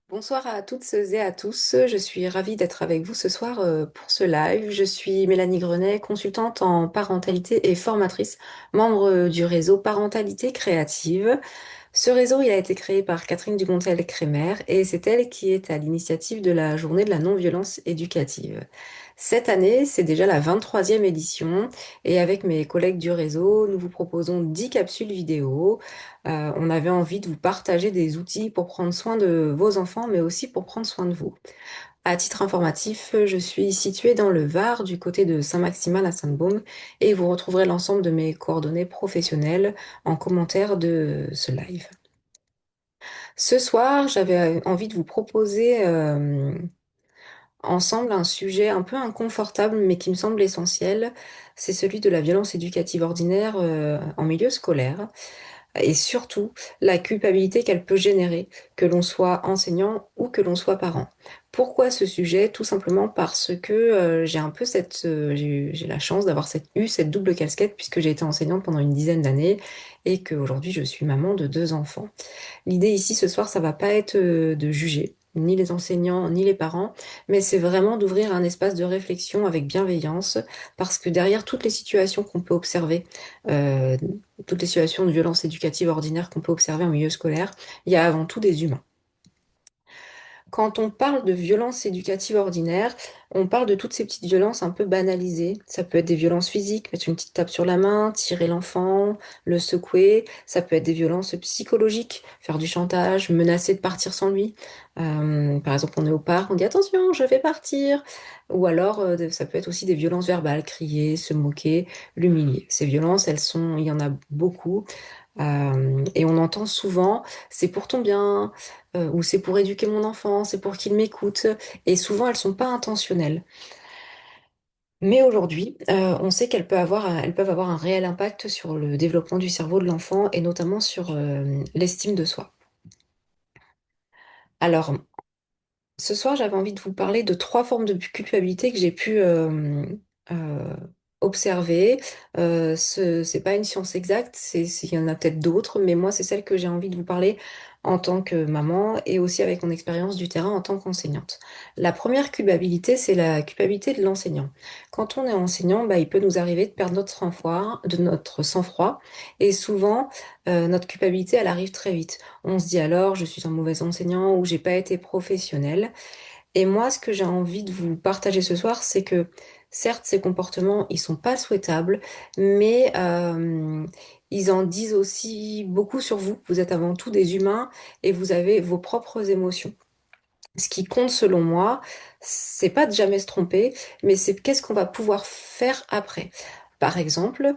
Bonsoir à toutes et à tous. Je suis ravie d'être avec vous ce soir pour ce live. Je suis Mélanie Grenet, consultante en parentalité et formatrice, membre du réseau Parentalité Créative. Ce réseau, il a été créé par Catherine Dumontel-Crémer et c'est elle qui est à l'initiative de la journée de la non-violence éducative. Cette année, c'est déjà la 23e édition et avec mes collègues du réseau, nous vous proposons 10 capsules vidéo. On avait envie de vous partager des outils pour prendre soin de vos enfants, mais aussi pour prendre soin de vous. À titre informatif, je suis située dans le Var, du côté de Saint-Maximin à Sainte-Baume, et vous retrouverez l'ensemble de mes coordonnées professionnelles en commentaire de ce live. Ce soir, j'avais envie de vous proposer ensemble un sujet un peu inconfortable, mais qui me semble essentiel. C'est celui de la violence éducative ordinaire en milieu scolaire et surtout la culpabilité qu'elle peut générer, que l'on soit enseignant ou que l'on soit parent. Pourquoi ce sujet? Tout simplement parce que j'ai un peu j'ai la chance d'avoir eu cette double casquette puisque j'ai été enseignante pendant une dizaine d'années et qu'aujourd'hui je suis maman de deux enfants. L'idée ici ce soir, ça va pas être de juger ni les enseignants ni les parents, mais c'est vraiment d'ouvrir un espace de réflexion avec bienveillance, parce que derrière toutes les situations qu'on peut observer, euh, toutes les situations de violence éducative ordinaire qu'on peut observer en milieu scolaire, il y a avant tout des humains. Quand on parle de violence éducative ordinaire, on parle de toutes ces petites violences un peu banalisées. Ça peut être des violences physiques, mettre une petite tape sur la main, tirer l'enfant, le secouer. Ça peut être des violences psychologiques, faire du chantage, menacer de partir sans lui. Par exemple, on est au parc, on dit attention, je vais partir. Ou alors, ça peut être aussi des violences verbales, crier, se moquer, l'humilier. Ces violences, il y en a beaucoup. Et on entend souvent, c'est pour ton bien, ou c'est pour éduquer mon enfant, c'est pour qu'il m'écoute. Et souvent, elles sont pas intentionnelles. Mais aujourd'hui, on sait elles peuvent avoir un réel impact sur le développement du cerveau de l'enfant et notamment sur l'estime de soi. Alors, ce soir, j'avais envie de vous parler de trois formes de culpabilité que j'ai pu euh, observer. C'est pas une science exacte, il y en a peut-être d'autres, mais moi, c'est celle que j'ai envie de vous parler en tant que maman et aussi avec mon expérience du terrain en tant qu'enseignante. La première culpabilité, c'est la culpabilité de l'enseignant. Quand on est enseignant, bah, il peut nous arriver de perdre notre sang-froid, et souvent, notre culpabilité, elle arrive très vite. On se dit alors, je suis un mauvais enseignant ou j'ai pas été professionnel. Et moi, ce que j'ai envie de vous partager ce soir, c'est que certes, ces comportements, ils sont pas souhaitables, mais ils en disent aussi beaucoup sur vous. Vous êtes avant tout des humains et vous avez vos propres émotions. Ce qui compte selon moi, c'est pas de jamais se tromper, mais c'est qu'est-ce qu'on va pouvoir faire après. Par exemple,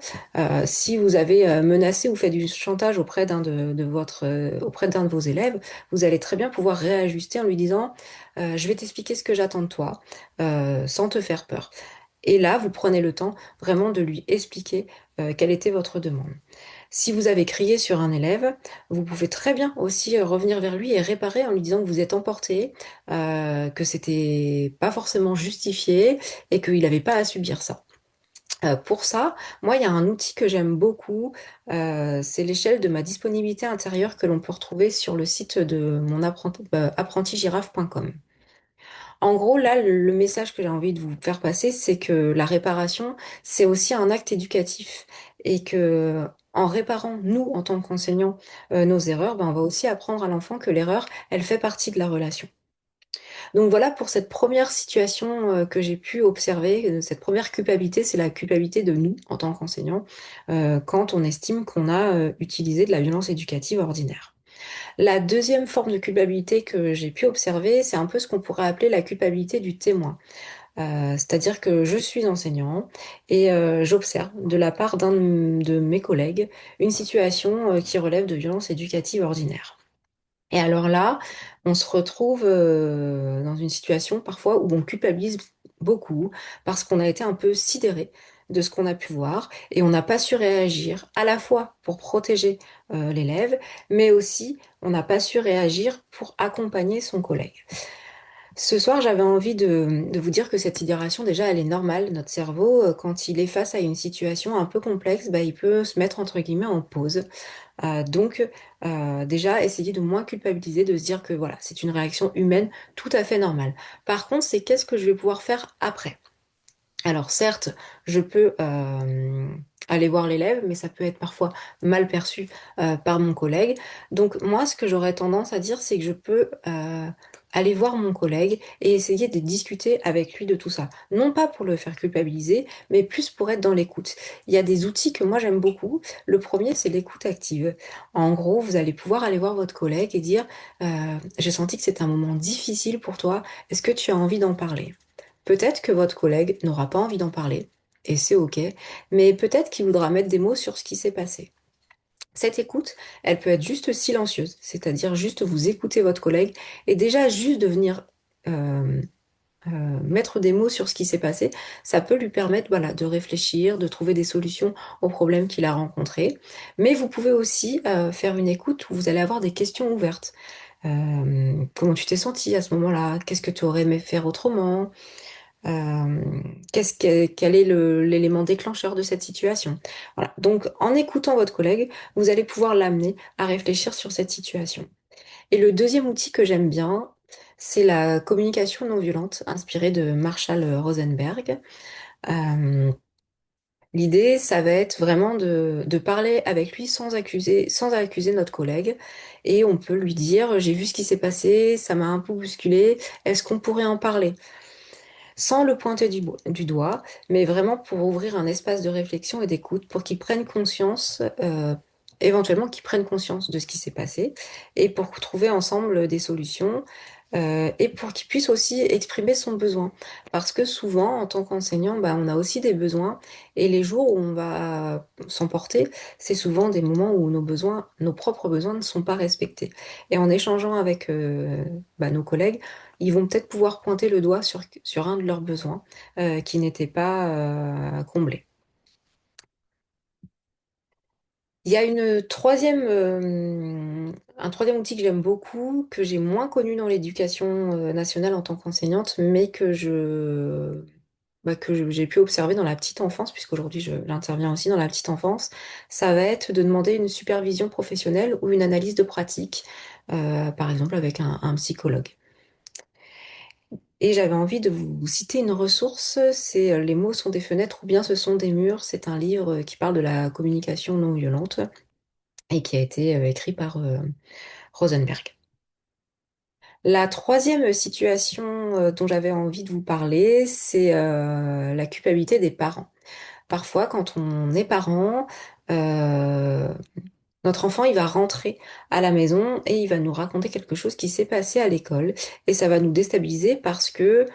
si vous avez menacé ou fait du chantage auprès auprès d'un de vos élèves, vous allez très bien pouvoir réajuster en lui disant, je vais t'expliquer ce que j'attends de toi, sans te faire peur. Et là, vous prenez le temps vraiment de lui expliquer quelle était votre demande. Si vous avez crié sur un élève, vous pouvez très bien aussi revenir vers lui et réparer en lui disant que vous êtes emporté, que c'était pas forcément justifié et qu'il n'avait pas à subir ça. Pour ça, moi, il y a un outil que j'aime beaucoup, c'est l'échelle de ma disponibilité intérieure que l'on peut retrouver sur le site de mon apprentigiraffe.com. En gros, là, le message que j'ai envie de vous faire passer, c'est que la réparation, c'est aussi un acte éducatif et que en réparant, nous, en tant qu'enseignants, nos erreurs, ben, on va aussi apprendre à l'enfant que l'erreur, elle fait partie de la relation. Donc voilà pour cette première situation que j'ai pu observer, cette première culpabilité, c'est la culpabilité de nous, en tant qu'enseignants, quand on estime qu'on a utilisé de la violence éducative ordinaire. La deuxième forme de culpabilité que j'ai pu observer, c'est un peu ce qu'on pourrait appeler la culpabilité du témoin. C'est-à-dire que je suis enseignant et j'observe de la part d'un de mes collègues une situation qui relève de violence éducative ordinaire. Et alors là, on se retrouve dans une situation parfois où on culpabilise beaucoup parce qu'on a été un peu sidéré de ce qu'on a pu voir et on n'a pas su réagir à la fois pour protéger l'élève, mais aussi on n'a pas su réagir pour accompagner son collègue. Ce soir, j'avais envie de vous dire que cette sidération, déjà, elle est normale. Notre cerveau, quand il est face à une situation un peu complexe, bah, il peut se mettre entre guillemets en pause. Donc, déjà, essayer de moins culpabiliser, de se dire que voilà, c'est une réaction humaine tout à fait normale. Par contre, c'est qu'est-ce que je vais pouvoir faire après? Alors certes, je peux aller voir l'élève, mais ça peut être parfois mal perçu par mon collègue. Donc moi, ce que j'aurais tendance à dire, c'est que je peux aller voir mon collègue et essayer de discuter avec lui de tout ça. Non pas pour le faire culpabiliser, mais plus pour être dans l'écoute. Il y a des outils que moi j'aime beaucoup. Le premier, c'est l'écoute active. En gros, vous allez pouvoir aller voir votre collègue et dire, j'ai senti que c'est un moment difficile pour toi. Est-ce que tu as envie d'en parler? Peut-être que votre collègue n'aura pas envie d'en parler, et c'est OK, mais peut-être qu'il voudra mettre des mots sur ce qui s'est passé. Cette écoute, elle peut être juste silencieuse, c'est-à-dire juste vous écoutez votre collègue, et déjà juste de venir euh, mettre des mots sur ce qui s'est passé, ça peut lui permettre voilà, de réfléchir, de trouver des solutions aux problèmes qu'il a rencontrés. Mais vous pouvez aussi faire une écoute où vous allez avoir des questions ouvertes. Comment tu t'es senti à ce moment-là? Qu'est-ce que tu aurais aimé faire autrement? Quel est l'élément déclencheur de cette situation? Voilà. Donc, en écoutant votre collègue, vous allez pouvoir l'amener à réfléchir sur cette situation. Et le deuxième outil que j'aime bien, c'est la communication non violente, inspirée de Marshall Rosenberg. Euh, L'idée, ça va être vraiment de parler avec lui sans accuser notre collègue. Et on peut lui dire, j'ai vu ce qui s'est passé, ça m'a un peu bousculé, est-ce qu'on pourrait en parler? Sans le pointer du doigt, mais vraiment pour ouvrir un espace de réflexion et d'écoute pour qu'ils prennent conscience, éventuellement qu'ils prennent conscience de ce qui s'est passé et pour trouver ensemble des solutions. Et pour qu'ils puissent aussi exprimer son besoin. Parce que souvent, en tant qu'enseignant, bah, on a aussi des besoins. Et les jours où on va s'emporter, c'est souvent des moments où nos besoins, nos propres besoins ne sont pas respectés. Et en échangeant avec bah, nos collègues, ils vont peut-être pouvoir pointer le doigt sur un de leurs besoins qui n'était pas comblé. Il y a un troisième outil que j'aime beaucoup, que j'ai moins connu dans l'éducation nationale en tant qu'enseignante, mais que j'ai pu observer dans la petite enfance, puisqu'aujourd'hui j'interviens aussi dans la petite enfance. Ça va être de demander une supervision professionnelle ou une analyse de pratique, par exemple avec un psychologue. Et j'avais envie de vous citer une ressource, c'est Les mots sont des fenêtres ou bien ce sont des murs. C'est un livre qui parle de la communication non violente et qui a été écrit par Rosenberg. La troisième situation dont j'avais envie de vous parler, c'est la culpabilité des parents. Parfois, quand on est parent, euh, notre enfant, il va rentrer à la maison et il va nous raconter quelque chose qui s'est passé à l'école et ça va nous déstabiliser parce que,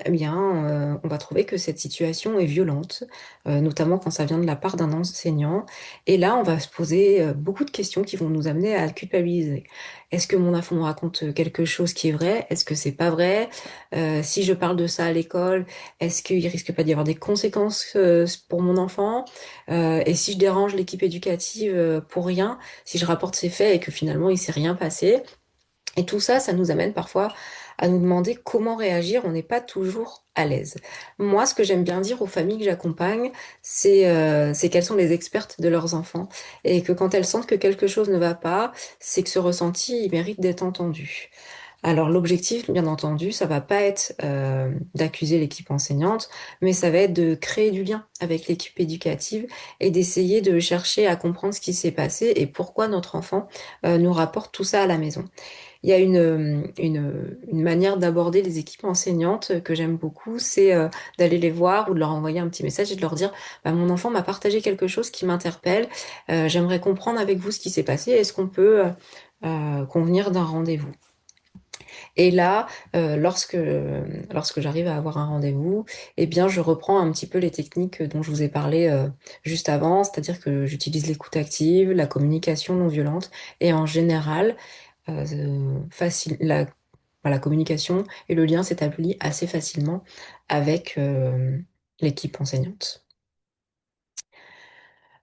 eh bien, on va trouver que cette situation est violente, notamment quand ça vient de la part d'un enseignant. Et là, on va se poser beaucoup de questions qui vont nous amener à culpabiliser. Est-ce que mon enfant me raconte quelque chose qui est vrai? Est-ce que c'est pas vrai? Si je parle de ça à l'école, est-ce qu'il risque pas d'y avoir des conséquences pour mon enfant? Et si je dérange l'équipe éducative pour rien, si je rapporte ces faits et que finalement il s'est rien passé, et tout ça, ça nous amène parfois à nous demander comment réagir, on n'est pas toujours à l'aise. Moi, ce que j'aime bien dire aux familles que j'accompagne, c'est qu'elles sont les expertes de leurs enfants et que quand elles sentent que quelque chose ne va pas, c'est que ce ressenti, il mérite d'être entendu. Alors l'objectif, bien entendu, ça va pas être d'accuser l'équipe enseignante, mais ça va être de créer du lien avec l'équipe éducative et d'essayer de chercher à comprendre ce qui s'est passé et pourquoi notre enfant nous rapporte tout ça à la maison. Il y a une manière d'aborder les équipes enseignantes que j'aime beaucoup, c'est d'aller les voir ou de leur envoyer un petit message et de leur dire, bah, mon enfant m'a partagé quelque chose qui m'interpelle, j'aimerais comprendre avec vous ce qui s'est passé, est-ce qu'on peut convenir d'un rendez-vous? Et là, lorsque j'arrive à avoir un rendez-vous, eh bien, je reprends un petit peu les techniques dont je vous ai parlé juste avant, c'est-à-dire que j'utilise l'écoute active, la communication non violente, et en général, la communication et le lien s'établit assez facilement avec l'équipe enseignante.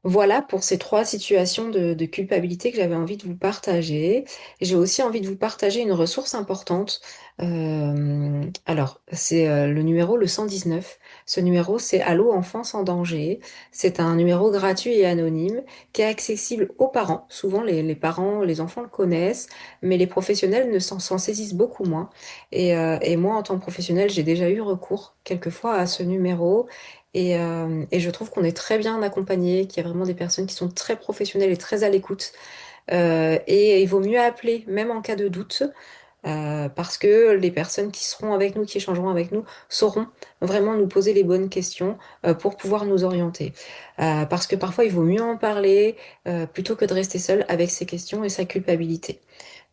Voilà pour ces trois situations de culpabilité que j'avais envie de vous partager. J'ai aussi envie de vous partager une ressource importante. Alors, c'est le numéro le 119. Ce numéro, c'est Allô Enfance en danger. C'est un numéro gratuit et anonyme qui est accessible aux parents. Souvent, les parents, les enfants le connaissent, mais les professionnels ne s'en saisissent beaucoup moins. Et moi, en tant que professionnel, j'ai déjà eu recours quelquefois à ce numéro. Et je trouve qu'on est très bien accompagné, qu'il y a vraiment des personnes qui sont très professionnelles et très à l'écoute. Et il vaut mieux appeler, même en cas de doute, parce que les personnes qui seront avec nous, qui échangeront avec nous, sauront vraiment nous poser les bonnes questions pour pouvoir nous orienter. Parce que parfois, il vaut mieux en parler plutôt que de rester seul avec ses questions et sa culpabilité.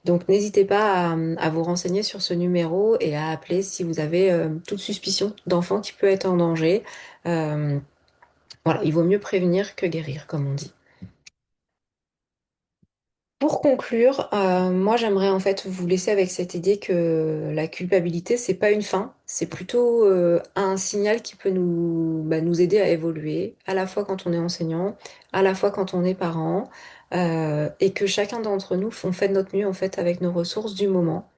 Donc, n'hésitez pas à vous renseigner sur ce numéro et à appeler si vous avez toute suspicion d'enfant qui peut être en danger. Euh, voilà, il vaut mieux prévenir que guérir, comme on dit. Pour conclure, moi j'aimerais en fait vous laisser avec cette idée que la culpabilité, c'est pas une fin, c'est plutôt un signal qui peut nous aider à évoluer, à la fois quand on est enseignant, à la fois quand on est parent, et que chacun d'entre nous, on fait de notre mieux en fait avec nos ressources du moment.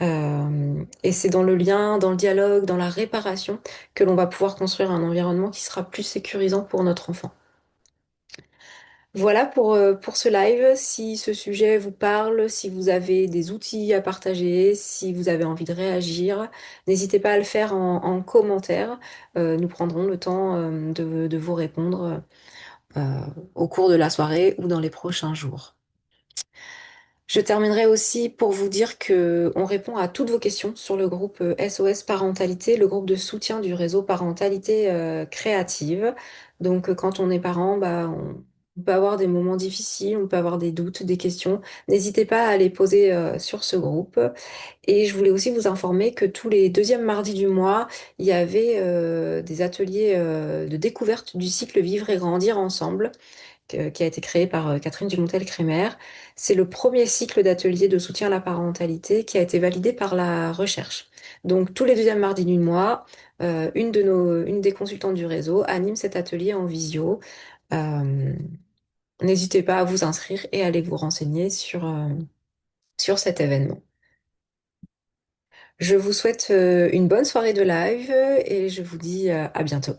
Et c'est dans le lien, dans le dialogue, dans la réparation que l'on va pouvoir construire un environnement qui sera plus sécurisant pour notre enfant. Voilà pour ce live. Si ce sujet vous parle, si vous avez des outils à partager, si vous avez envie de réagir, n'hésitez pas à le faire en commentaire. Nous prendrons le temps de vous répondre euh, au cours de la soirée ou dans les prochains jours. Je terminerai aussi pour vous dire que on répond à toutes vos questions sur le groupe SOS Parentalité, le groupe de soutien du réseau Parentalité Créative. Donc, quand on est parent, on peut avoir des moments difficiles, on peut avoir des doutes, des questions. N'hésitez pas à les poser sur ce groupe. Et je voulais aussi vous informer que tous les deuxièmes mardis du mois, il y avait des ateliers de découverte du cycle Vivre et Grandir ensemble qui a été créé par Catherine Dumontel-Crémer. C'est le premier cycle d'ateliers de soutien à la parentalité qui a été validé par la recherche. Donc, tous les deuxièmes mardis du mois, une des consultantes du réseau anime cet atelier en visio. Euh, N'hésitez pas à vous inscrire et à aller vous renseigner sur cet événement. Je vous souhaite une bonne soirée de live et je vous dis à bientôt.